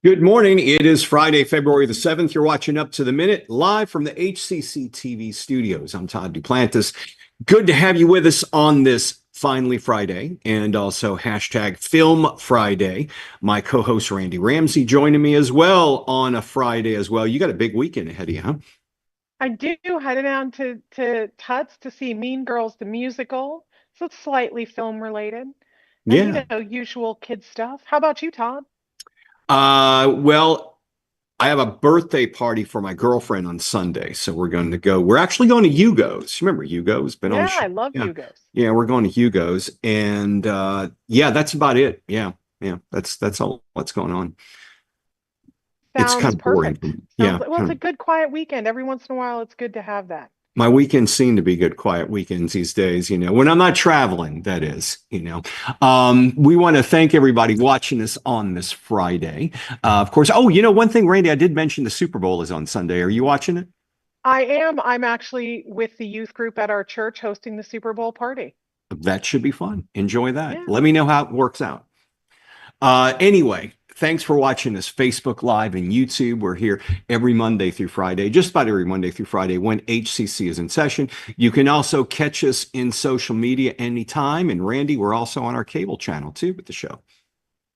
Good morning. It is Friday, February the 7th. You're watching Up to the Minute live from the HCCTV studios. I'm Todd Duplantis. Good to have you with us on this finally Friday and also hashtag Film Friday. My co-host Randy Ramsey joining me as well on a Friday as well. You got a big weekend ahead of you, huh? I do. Headed down to Tut's to see Mean Girls the musical. So it's slightly film related. And Yeah. usual kid stuff. How about you, Todd? Well, I have a birthday party for my girlfriend on Sunday, so we're going to go. We're actually going to Hugo's. Remember Hugo's? Been on the Yeah, show. I love Yeah. Hugo's. Yeah, we're going to Hugo's, and yeah, that's about it. Yeah, that's all what's going on. It's Sounds kind of boring. perfect. Yeah, Well, it's a good quiet weekend. Every once in a while, it's good to have that. my weekends seem to be good, quiet weekends these days, when I'm not traveling, that is. We want to thank everybody watching us on this Friday. Of course, one thing, Randy, I did mention the Super Bowl is on Sunday. Are you watching it? I am. I'm actually with the youth group at our church hosting the Super Bowl party. That should be fun. Enjoy that. Yeah. Let me know how it works out. Anyway, thanks for watching us Facebook Live and YouTube. We're here every Monday through Friday, just about every Monday through Friday when HCC is in session. You can also catch us in social media anytime. And Randy, we're also on our cable channel too with the show.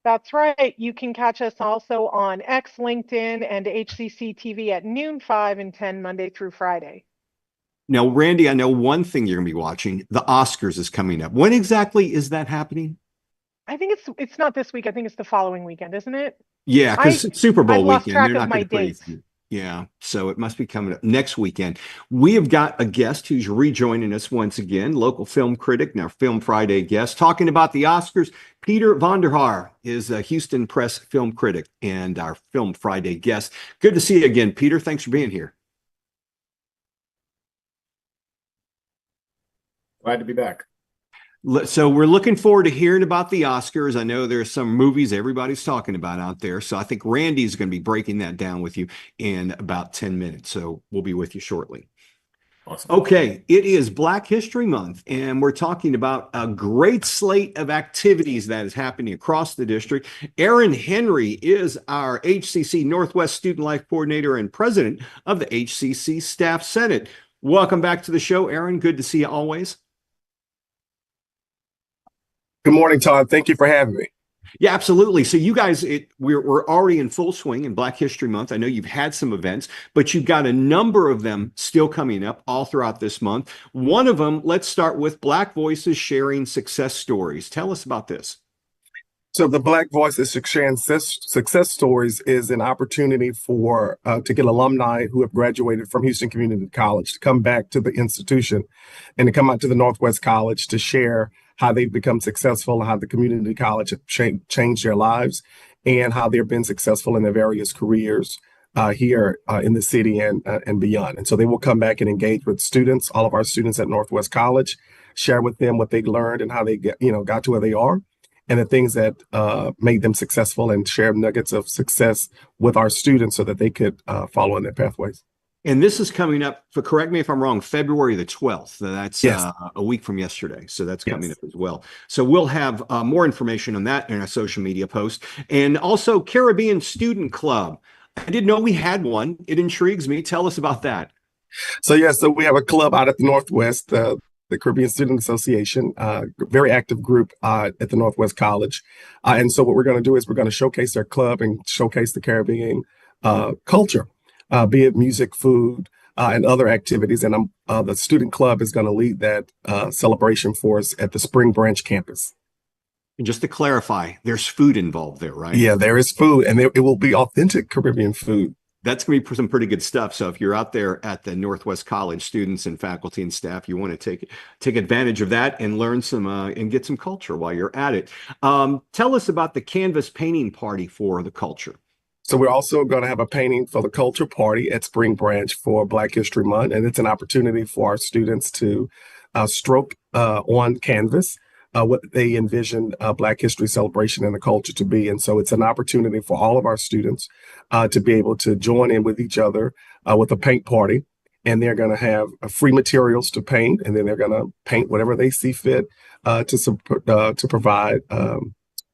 That's right. You can catch us also on X, LinkedIn, and HCC TV at noon, 5 and 10 Monday through Friday. Now, Randy, I know one thing you're going to be watching. The Oscars is coming up. When exactly is that happening? I think it's not this week. I think it's the following weekend, isn't it? Yeah, because Super I Bowl lost weekend, track they're of not my going to put dates. anything. Yeah, so it must be coming up next weekend. We have got a guest who's rejoining us once again, local film critic and our Film Friday guest, talking about the Oscars. Peter Vonder Haar is a Houston Press film critic and our Film Friday guest. Good to see you again, Peter. Thanks for being here. Glad to be back. So we're looking forward to hearing about the Oscars. I know there's some movies everybody's talking about out there. So I think Randy's going to be breaking that down with you in about 10 minutes. So we'll be with you shortly. Awesome. Okay, it is Black History Month, and we're talking about a great slate of activities that is happening across the district. Aaron Henry is our HCC Northwest Student Life Coordinator and President of the HCC Staff Senate. Welcome back to the show, Aaron. Good to see you always. Good morning, Todd. Thank you for having me. Yeah, absolutely. So you guys, we're already in full swing in Black History Month. I know you've had some events, but you've got a number of them still coming up all throughout this month. One of them, let's start with Black Voices Sharing Success Stories. Tell us about this. So the Black Voices Sharing Success Stories is an opportunity for to get alumni who have graduated from Houston Community College to come back to the institution and to come out to the Northwest College to share how they've become successful and how the community college have changed their lives and how they've been successful in their various careers here in the city and beyond. And so they will come back and engage with students, all of our students at Northwest College, share with them what they learned and how they got to where they are and the things that made them successful, and share nuggets of success with our students so that they could follow in their pathways. And this is coming up, correct me if I'm wrong, February the 12th. That's yes. A week from yesterday. So that's coming up as well. So we'll have more information on that in our social media post. And also Caribbean Student Club. I didn't know we had one. It intrigues me. Tell us about that. So we have a club out at the Northwest, the Caribbean Student Association, very active group at the Northwest College. And so what we're going to do is we're going to showcase their club and showcase the Caribbean culture. Be it music, food, and other activities. And the student club is going to lead that celebration for us at the Spring Branch campus. And just to clarify, there's food involved there, right? Yeah, there is food, and it will be authentic Caribbean food. That's going to be some pretty good stuff. So if you're out there at the Northwest College, students and faculty and staff, you want to take advantage of that and learn some and get some culture while you're at it. Tell us about the canvas painting party for the culture. So we're also going to have a painting for the culture party at Spring Branch for Black History Month. And it's an opportunity for our students to stroke on canvas what they envision Black history celebration and the culture to be. And so it's an opportunity for all of our students to be able to join in with each other with a paint party. And they're going to have free materials to paint, and then they're going to paint whatever they see fit to provide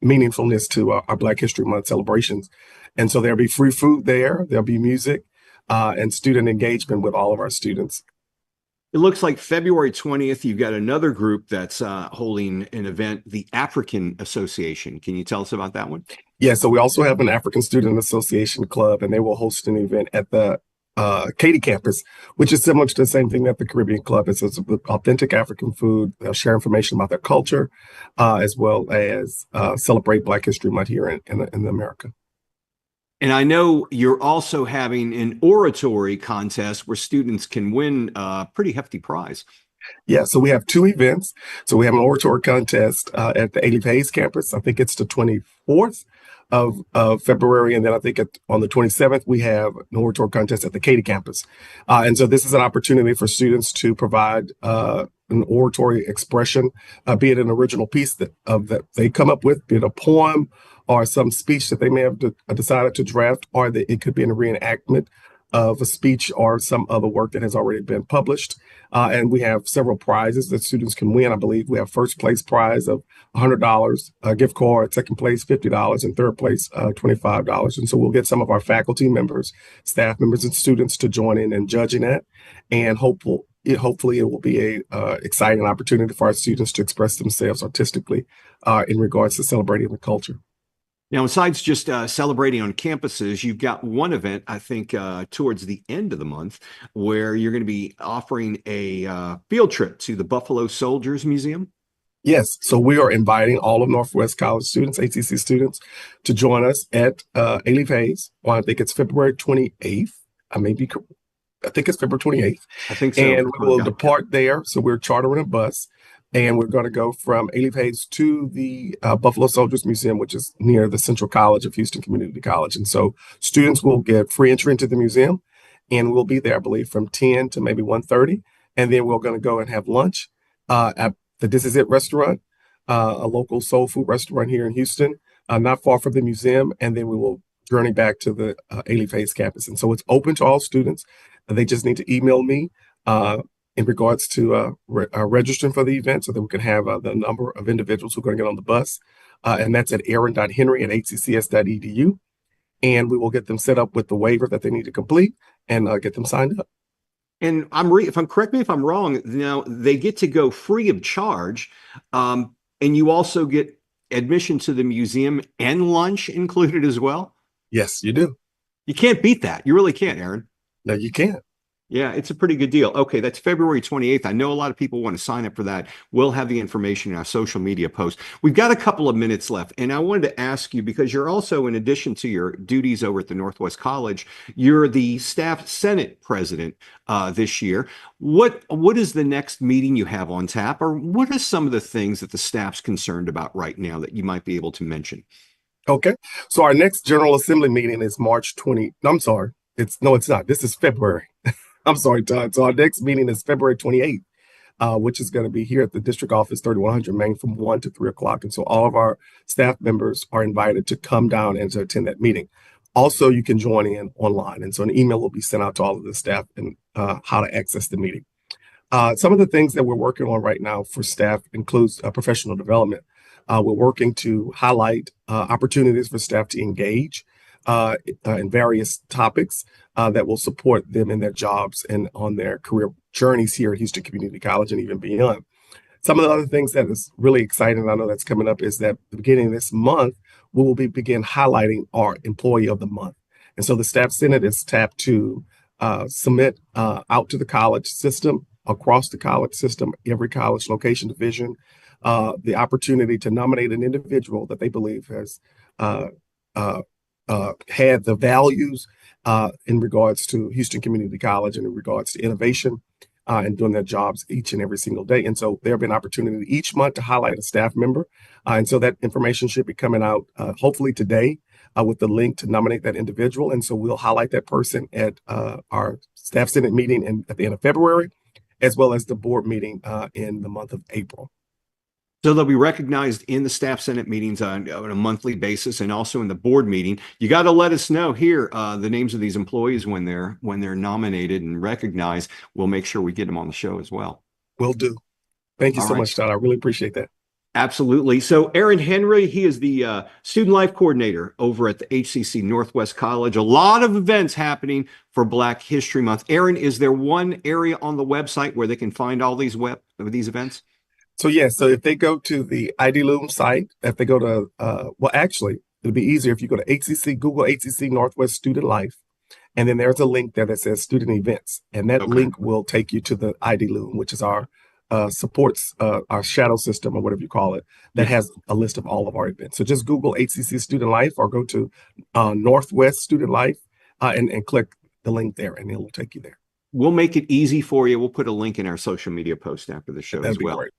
meaningfulness to our Black History Month celebrations. And so there'll be free food there. There'll be music and student engagement with all of our students. It looks like February 20th, you've got another group that's holding an event, the African Association. Can you tell us about that one? Yeah, so we also have an African Student Association Club, and they will host an event at the Katy campus, which is similar to the same thing that the Caribbean Club is. It's authentic African food. They'll share information about their culture, as well as celebrate Black History Month here in America. And I know you're also having an oratory contest where students can win a pretty hefty prize. Yeah, so we have two events. So we have an oratory contest at the Ailey Hayes campus. I think it's the 24th of February. And then I think on the 27th, we have an oratory contest at the Katy campus. And so this is an opportunity for students to provide an oratory expression, be it an original piece that they come up with, be it a poem or some speech that they may have decided to draft, or it could be a reenactment of a speech or some other work that has already been published. And we have several prizes that students can win. I believe we have first place prize of $100, a gift card, second place $50, and third place $25. And so we'll get some of our faculty members, staff members, and students to join in judging that. And hopefully it will be a exciting opportunity for our students to express themselves artistically in regards to celebrating the culture. Now, besides just celebrating on campuses, you've got one event, I think, towards the end of the month where you're going to be offering a field trip to the Buffalo Soldiers Museum. Yes, so we are inviting all of Northwest College students, HCC students, to join us at Ailey Hayes. Well, I think it's February 28th. I think it's February 28th. I think so. And we will depart there. So we're chartering a bus. And we're going to go from Ailey Hayes to the Buffalo Soldiers Museum, which is near the Central College of Houston Community College. And so students will get free entry into the museum, and we'll be there, I believe, from 10 to maybe 1:30. And then we're going to go and have lunch at the This Is It restaurant, a local soul food restaurant here in Houston, not far from the museum. And then we will journey back to the Ailey Hayes campus. And so it's open to all students. They just need to email me in regards to registering for the event so that we can have the number of individuals who are going to get on the bus. And that's at aaron.henry@hccs.edu. And we will get them set up with the waiver that they need to complete and get them signed up. And correct me if I'm wrong, now they get to go free of charge. And you also get admission to the museum and lunch included as well. Yes, you do. You can't beat that. You really can't, Aaron. No, you can't. Yeah, it's a pretty good deal. Okay, that's February 28th. I know a lot of people want to sign up for that. We'll have the information in our social media post. We've got a couple of minutes left, and I wanted to ask you, because you're also, in addition to your duties over at the Northwest College, you're the Staff Senate President this year. What is the next meeting you have on tap, or what are some of the things that the staff's concerned about right now that you might be able to mention? Okay, so our next General Assembly meeting is March 20. I'm sorry. It's not. This is February. I'm sorry, Todd. So our next meeting is February 28th, which is going to be here at the district office, 3100 Main, from 1 to 3 o'clock. And so all of our staff members are invited to come down and to attend that meeting. Also, you can join in online. And so an email will be sent out to all of the staff and how to access the meeting. Some of the things that we're working on right now for staff includes professional development. We're working to highlight opportunities for staff to engage in various topics that will support them in their jobs and on their career journeys here at Houston Community College and even beyond. Some of the other things that is really exciting, I know that's coming up, is that at the beginning of this month, we will begin highlighting our Employee of the Month. And so the Staff Senate is tapped to submit out to the college system, across the college system, every college location division, the opportunity to nominate an individual that they believe has had the values in regards to Houston Community College and in regards to innovation and doing their jobs each and every single day. And so there'll be an opportunity each month to highlight a staff member. And so that information should be coming out hopefully today with the link to nominate that individual. And so we'll highlight that person at our Staff Senate meeting at the end of February, as well as the board meeting in the month of April. So they'll be recognized in the Staff Senate meetings on a monthly basis, and also in the board meeting. You got to let us know here the names of these employees when they're nominated and recognized. We'll make sure we get them on the show as well. Will do. Thank you so much, Todd. I really appreciate that. Absolutely. So Aaron Henry, he is the student life coordinator over at the HCC Northwest College. A lot of events happening for Black History Month. Aaron, is there one area on the website where they can find all these events? So yeah, so if they go to the ID Loom site, if they go to well, actually, it'll be easier if you go to HCC, Google HCC Northwest Student Life, and then there's a link there that says student events, and that Okay. link will take you to the ID Loom, which is our supports our shadow system or whatever you call it, that Yeah. has a list of all of our events. So just Google HCC Student Life or go to Northwest Student Life and click the link there, and it will take you there. We'll make it easy for you. We'll put a link in our social media post after the show That'd as be well. great.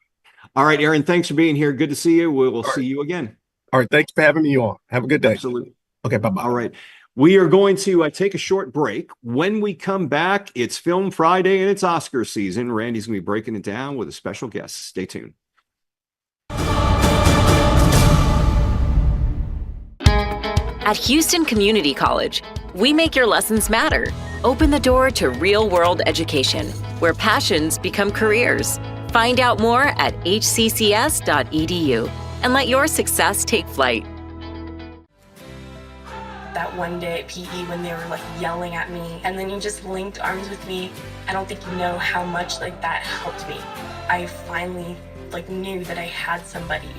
All right, Aaron, thanks for being here. Good to see you. We will All see right. you again. All right, thanks for having me on. Have a good day. Absolutely. Okay, bye-bye. All right. We are going to take a short break. When we come back, it's Film Friday and it's Oscar season. Randy's going to be breaking it down with a special guest. Stay tuned. At Houston Community College, we make your lessons matter. Open the door to real-world education, where passions become careers. Find out more at hccs.edu and let your success take flight. That one day at PE when they were like yelling at me and then you just linked arms with me. I don't think you know how much like that helped me. I finally like knew that I had somebody.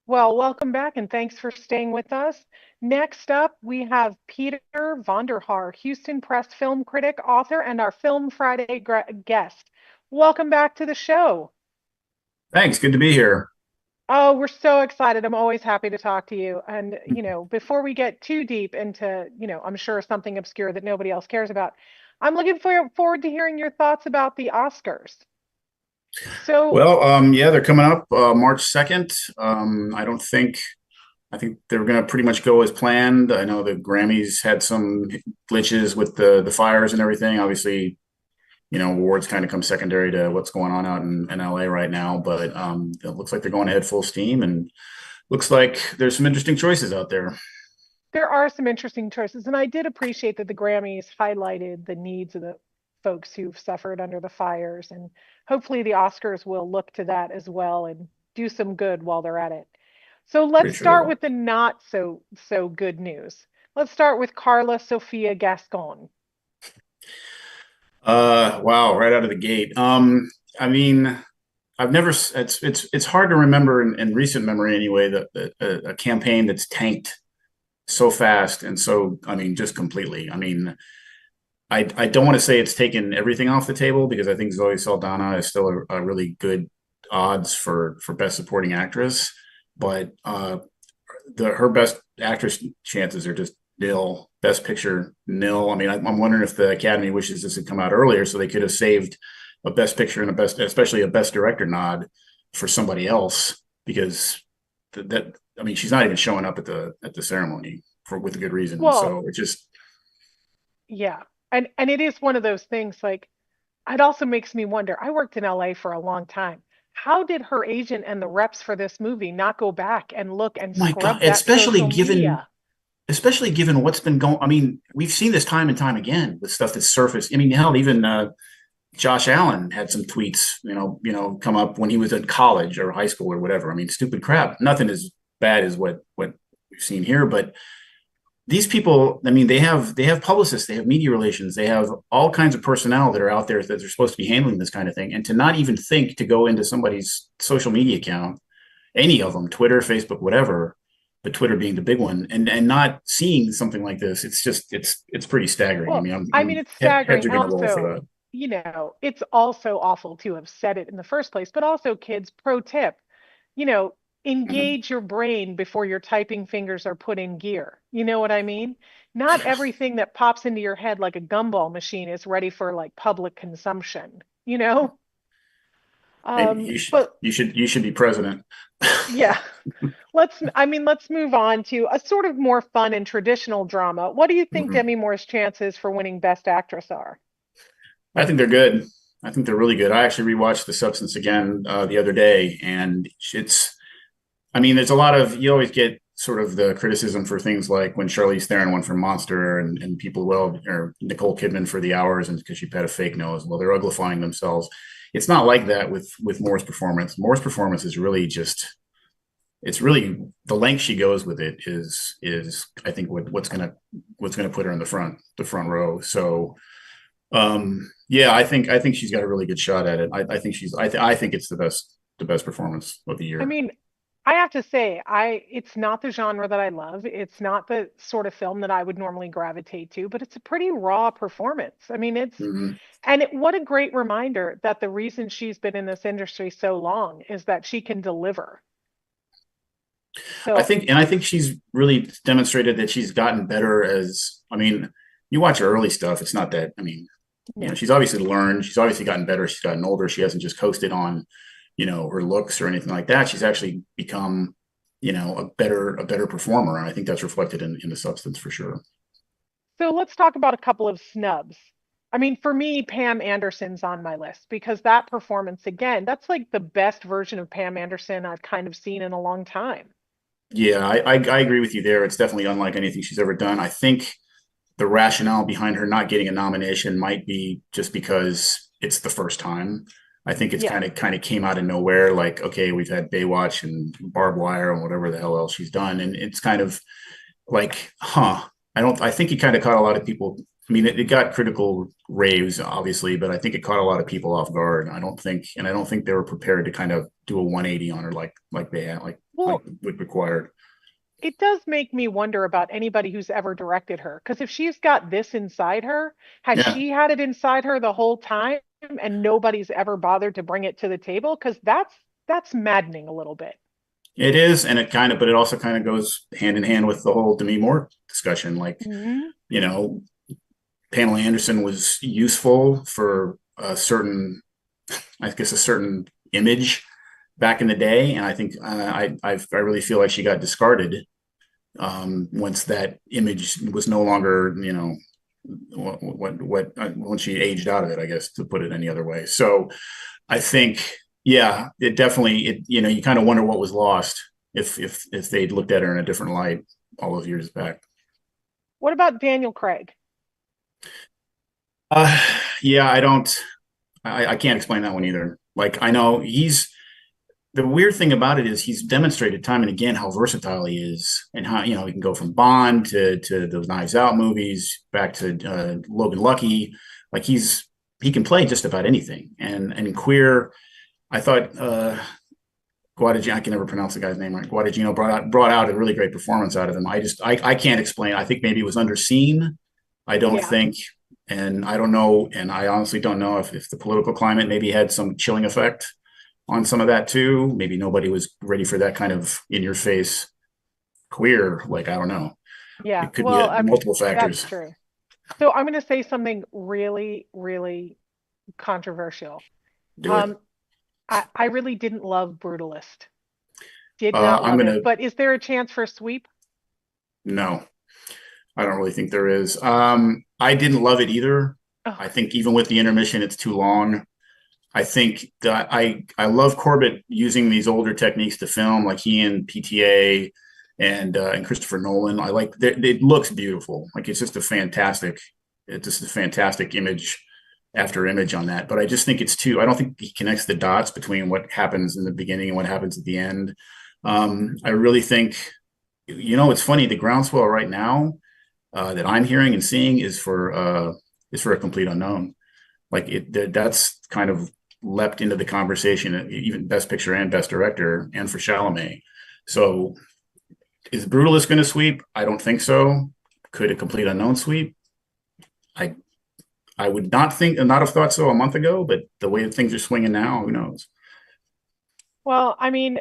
Well, welcome back and thanks for staying with us. Next up, we have Peter Vonder Haar, Houston Press film critic, author, and our Film Friday guest. Welcome back to the show. Thanks. Good to be here. Oh, we're so excited. I'm always happy to talk to you. And, before we get too deep into, I'm sure something obscure that nobody else cares about, I'm looking forward to hearing your thoughts about the Oscars. So, Well, yeah, they're coming up March 2nd. I think they're going to pretty much go as planned. I know the Grammys had some glitches with the fires and everything. Obviously, awards kind of come secondary to what's going on out in LA right now, but it looks like they're going ahead full steam and looks like there's some interesting choices out there. there are some interesting choices, and I did appreciate that the Grammys highlighted the needs of the folks who've suffered under the fires, and hopefully the Oscars will look to that as well and do some good while they're at it. So let's Pretty sure they start will. with the not so good news. Let's start with Carla Sofia Gascon. Wow, right out of the gate. I mean, I've never. It's hard to remember in recent memory anyway that a campaign that's tanked so fast and so. I mean, just completely. I mean, I don't want to say it's taken everything off the table because I think Zoe Saldana is still a really good odds for Best Supporting Actress, but her Best Actress chances are just nil. Best Picture nil. I mean, I'm wondering if the Academy wishes this had come out earlier so they could have saved a Best Picture and especially a Best Director nod for somebody else because that I mean, she's not even showing up at the ceremony with a good reason. Well, so it just yeah. And it is one of those things like it also makes me wonder. I worked in LA for a long time. How did her agent and the reps for this movie not go back and look and my scrub God, that social media? especially given what's been going. I mean, we've seen this time and time again with stuff that's surfaced. I mean, hell, even Josh Allen had some tweets, come up when he was in college or high school or whatever. I mean, stupid crap. Nothing as bad as what we've seen here, but these people, I mean, they have publicists, they have media relations, they have all kinds of personnel that are out there that are supposed to be handling this kind of thing. And to not even think to go into somebody's social media account, any of them, Twitter, Facebook, whatever, but Twitter being the big one, and not seeing something like this, it's pretty staggering. Well, I mean, it's staggering. heads are going to roll for Also, that. it's also awful to have said it in the first place, but also kids, pro tip, you know, Mhm. engage your brain before your typing fingers are put in gear. You know what I mean? not everything that pops into your head like a gumball machine is ready for like public consumption, you know? Maybe But you should be president. yeah, let's move on to a sort of more fun and traditional drama. What do you think Mhm. Demi Moore's chances for winning Best Actress are? I think they're good. I think they're really good. I actually rewatched The Substance again the other day, and it's. I mean, there's a lot of you always get sort of the criticism for things like when Charlize Theron won for Monster, and people or Nicole Kidman for The Hours, and because she had a fake nose. Well, they're uglifying themselves. It's not like that with Moore's performance. Moore's performance is really just. It's really the length she goes with it is I think what's gonna put her in the front row. So yeah, I think she's got a really good shot at it. I think I think it's the best performance of the I year. mean, I have to say, it's not the genre that I love. It's not the sort of film that I would normally gravitate to, but it's a pretty raw performance. I mean, Mhm. what a great reminder that the reason she's been in this industry so long is that she can deliver. So, I think she's really demonstrated that she's gotten better as, I mean, you watch her early stuff, it's not that, I mean, you know, yeah. she's obviously learned, she's obviously gotten better, she's gotten older, she hasn't just coasted on, you know, her looks or anything like that. She's actually become, you know, a better performer. And I think that's reflected in the substance for sure. So let's talk about a couple of snubs. I mean, for me, Pam Anderson's on my list because that performance, again, that's like the best version of Pam Anderson I've kind of seen in a long time. Yeah, I agree with you there. It's definitely unlike anything she's ever done. I think the rationale behind her not getting a nomination might be just because it's the first time. I think it's Yeah. kind of came out of nowhere. Like, okay, we've had Baywatch and Barbed Wire and whatever the hell else she's done, and it's kind of like, huh? I think it kind of caught a lot of people. I mean, it got critical raves, obviously, but I think it caught a lot of people off guard. I don't think they were prepared to kind of do a 180 on her like they had, like Well, what required. it does make me wonder about anybody who's ever directed her. Because if she's got this inside her, has Yeah, she had it inside her the whole time and nobody's ever bothered to bring it to the table? Because that's maddening a little bit. it is, and but it also kind of goes hand in hand with the whole Demi Moore discussion. Like, Hmm. you know, Pamela Anderson was useful for a certain, I guess, a certain image back in the day, and I think I really feel like she got discarded once that image was no longer, you know, once she aged out of it, I guess, to put it any other way. So I think, yeah, it definitely, you know, you kind of wonder what was lost if they'd looked at her in a different light all those years back. What about Daniel Craig? Uh, yeah, I can't explain that one either. Like, I know the weird thing about it is he's demonstrated time and again how versatile he is, and how, you know, he can go from Bond to those Knives Out movies back to Logan Lucky. Like, he can play just about anything. And in Queer, I thought Guadagnino, I can never pronounce the guy's name right. Guadagnino brought out a really great performance out of him. I can't explain. I think maybe it was underseen. I don't Yeah. think, and I don't know, and I honestly don't know if the political climate maybe had some chilling effect on some of that too. Maybe nobody was ready for that kind of in your face queer. Like, I don't know. Yeah. It could be Well, I mean, multiple that's factors. true. So I'm going to say something really, really controversial. Do it. Um, I really didn't love Brutalist. Did not I'm love it. gonna But is there a chance for a sweep? no. I don't really think there is. I didn't love it either. Oh, I think even with the intermission, it's too long. I think that I love Corbett using these older techniques to film, like he and PTA and Christopher Nolan. I like it looks beautiful. Like, it's just a fantastic image after image on that. But I just think it's too. I don't think he connects the dots between what happens in the beginning and what happens at the end. I really think, you know, it's funny. The groundswell right now that I'm hearing and seeing is for a complete unknown. Like, that's kind of leapt into the conversation, even Best Picture and Best Director, and for Chalamet. So, is Brutalist going to sweep? I don't think so. Could a complete unknown sweep? I I would not have thought so a month ago, but the way things are swinging now, who knows? well, I mean,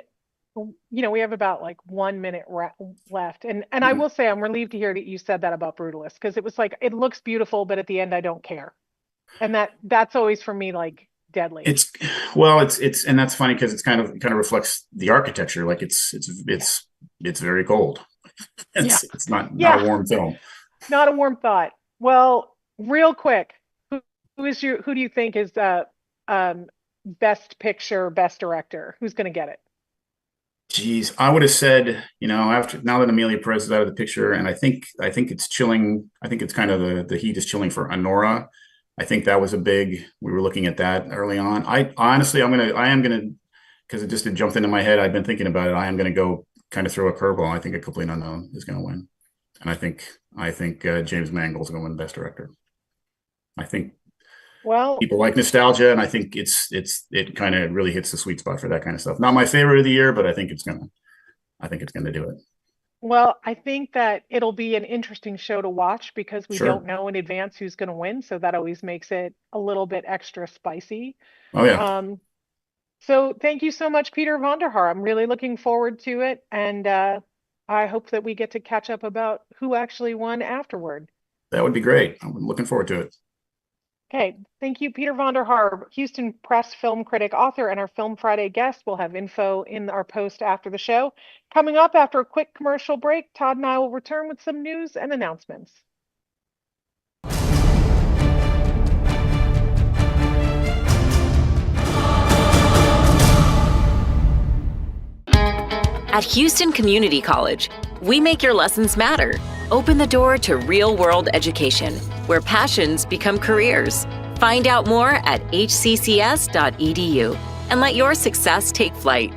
we have about like 1 minute left. And I will say I'm relieved to hear that you said that about Brutalist, because it was like, it looks beautiful, but at the end I don't care. And that's always for me like deadly. It's and that's funny because it kind of reflects the architecture. Like it's very cold. It's not a warm film. Not a warm thought. Well, real quick, who do you think is best picture, best director? Who's going to get it? Geez, I would have said, now that Amelia Perez is out of the picture, and I think it's chilling. I think it's kind of the heat is chilling for Honora. I think that was we were looking at that early on. I honestly, I am gonna, because it just jumped into my head. I've been thinking about it. I am gonna go kind of throw a curveball. I think A Complete Unknown is gonna win, and I think James Mangold is gonna win Best Director. I think people like nostalgia, and I think it kind of really hits the sweet spot for that kind of stuff. Not my favorite of the year, but I think it's gonna do it. Well, I think that it'll be an interesting show to watch because we don't know in advance who's going to win. So that always makes it a little bit extra spicy. Oh, yeah. So thank you so much, Peter Vonder Haar. I'm really looking forward to it. And I hope that we get to catch up about who actually won afterward. That would be great. I'm looking forward to it. Okay, thank you, Peter Vonder Haar, Houston Press film critic, author, and our Film Friday guest. We'll have info in our post after the show. Coming up after a quick commercial break, Todd and I will return with some news and announcements. At Houston Community College, we make your lessons matter. Open the door to real-world education, where passions become careers. Find out more at hccs.edu and let your success take flight.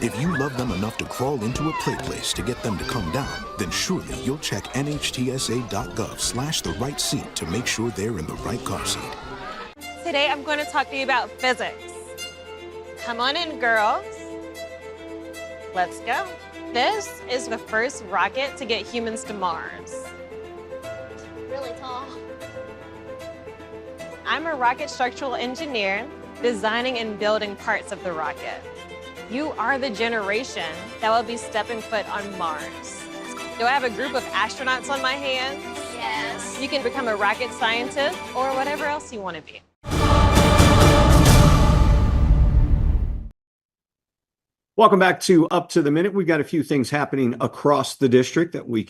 If you love them enough to crawl into a play place to get them to come down, then surely you'll check nhtsa.gov/the right seat to make sure they're in the right car seat. Today I'm going to talk to you about physics. Come on in, girls. Let's go. This is the first rocket to get humans to Mars. Really tall. I'm a rocket structural engineer, designing and building parts of the rocket. You are the generation that will be stepping foot on Mars. Do I have a group of astronauts on my hands? Yes. You can become a rocket scientist or whatever else you want to be. Welcome back to Up to the Minute. We've got a few things happening across the district that we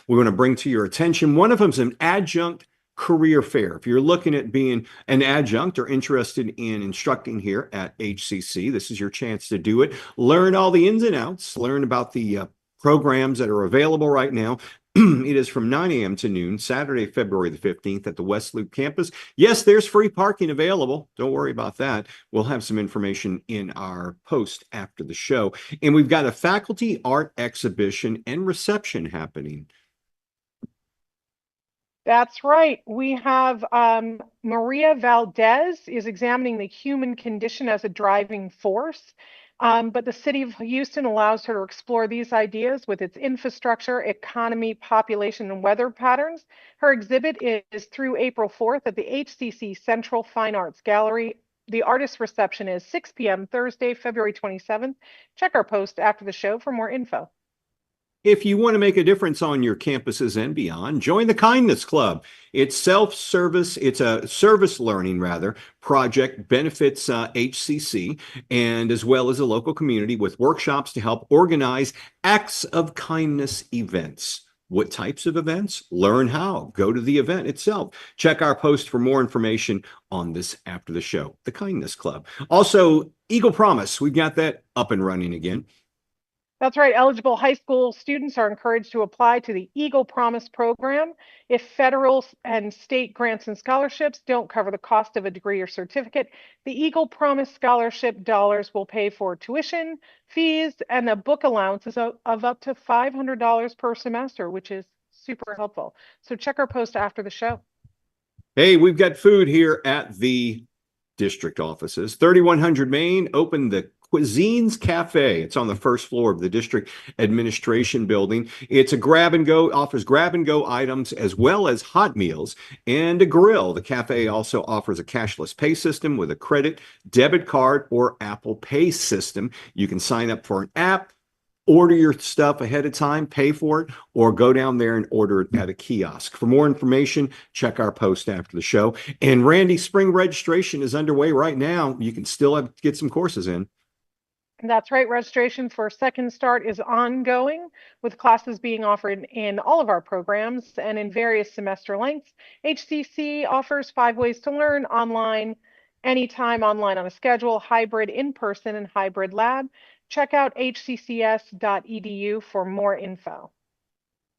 want to bring to your attention. One of them is an adjunct career fair. If you're looking at being an adjunct or interested in instructing here at HCC, this is your chance to do it. Learn all the ins and outs, learn about the programs that are available right now. It is from 9 a.m. to noon, Saturday, February the 15th at the West Loop campus. Yes, there's free parking available. Don't worry about that. We'll have some information in our post after the show. And we've got a faculty art exhibition and reception happening. That's right. We have Maria Valdez is examining the human condition as a driving force. But the city of Houston allows her to explore these ideas with its infrastructure, economy, population, and weather patterns. Her exhibit is through April 4th at the HCC Central Fine Arts Gallery. The artist reception is 6 p.m. Thursday, February 27th. Check our post after the show for more info. If you want to make a difference on your campuses and beyond, join the Kindness Club. It's self-service, it's a service learning project, benefits HCC and as well as the local community with workshops to help organize acts of kindness events. What types of events? Learn how. Go to the event itself. Check our post for more information on this after the show. The Kindness Club. Also, Eagle Promise, we've got that up and running again. That's right. Eligible high school students are encouraged to apply to the Eagle Promise program. If federal and state grants and scholarships don't cover the cost of a degree or certificate, the Eagle Promise scholarship dollars will pay for tuition, fees, and a book allowance of up to $500 per semester, which is super helpful. So check our post after the show. Hey, we've got food here at the district offices. 3100 Main, open the Cuisines Cafe. It's on the first floor of the district administration building. It's a grab and go, offers grab and go items as well as hot meals and a grill. The cafe also offers a cashless pay system with a credit, debit card, or Apple Pay system. You can sign up for an app, order your stuff ahead of time, pay for it, or go down there and order it at a kiosk. For more information, check our post after the show. And Randy, spring registration is underway right now. You can still get some courses in. That's right. Registration for Second Start is ongoing, with classes being offered in all of our programs and in various semester lengths. HCC offers 5 ways to learn: online, anytime, online on a schedule, hybrid, in person, and hybrid lab. Check out hccs.edu for more info.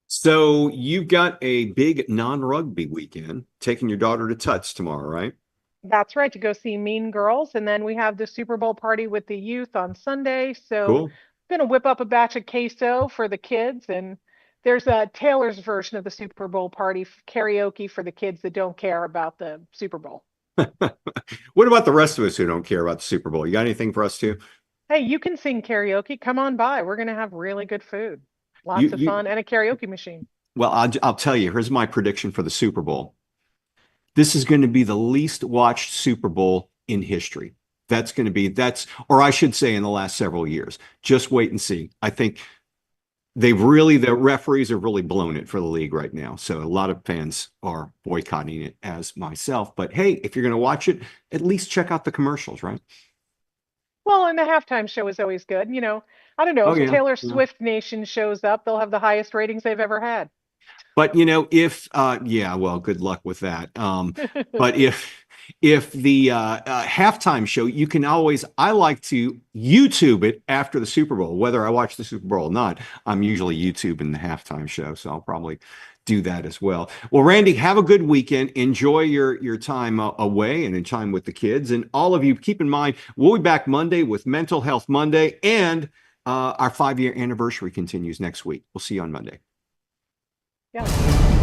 So you've got a big non-rugby weekend, taking your daughter to Tuts tomorrow, right? That's right, to go see Mean Girls. And then we have the Super Bowl party with the youth on Sunday. So Cool. I'm going to whip up a batch of queso for the kids. And there's a Taylor's version of the Super Bowl party, karaoke for the kids that don't care about the Super Bowl. What about the rest of us who don't care about the Super Bowl? You got anything for us too? Hey, you can sing karaoke. Come on by. We're going to have really good food. Lots of fun and a karaoke machine. Well, I'll tell you, here's my prediction for the Super Bowl. This is going to be the least watched Super Bowl in history. Or I should say in the last several years. Just wait and see. I think the referees have really blown it for the league right now. So a lot of fans are boycotting it, as myself. But hey, if you're going to watch it, at least check out the commercials, right? Well, and the halftime show is always good. You know, I don't know, if Taylor Swift Nation shows up, they'll have the highest ratings they've ever had. But, you know, well, good luck with that. But if the halftime show, I like to YouTube it after the Super Bowl, whether I watch the Super Bowl or not. I'm usually YouTubing the halftime show, so I'll probably do that as well. Well, Randy, have a good weekend. Enjoy your time away and in time with the kids. And all of you, keep in mind, we'll be back Monday with Mental Health Monday, and our 5-year anniversary continues next week. We'll see you on Monday. Yeah.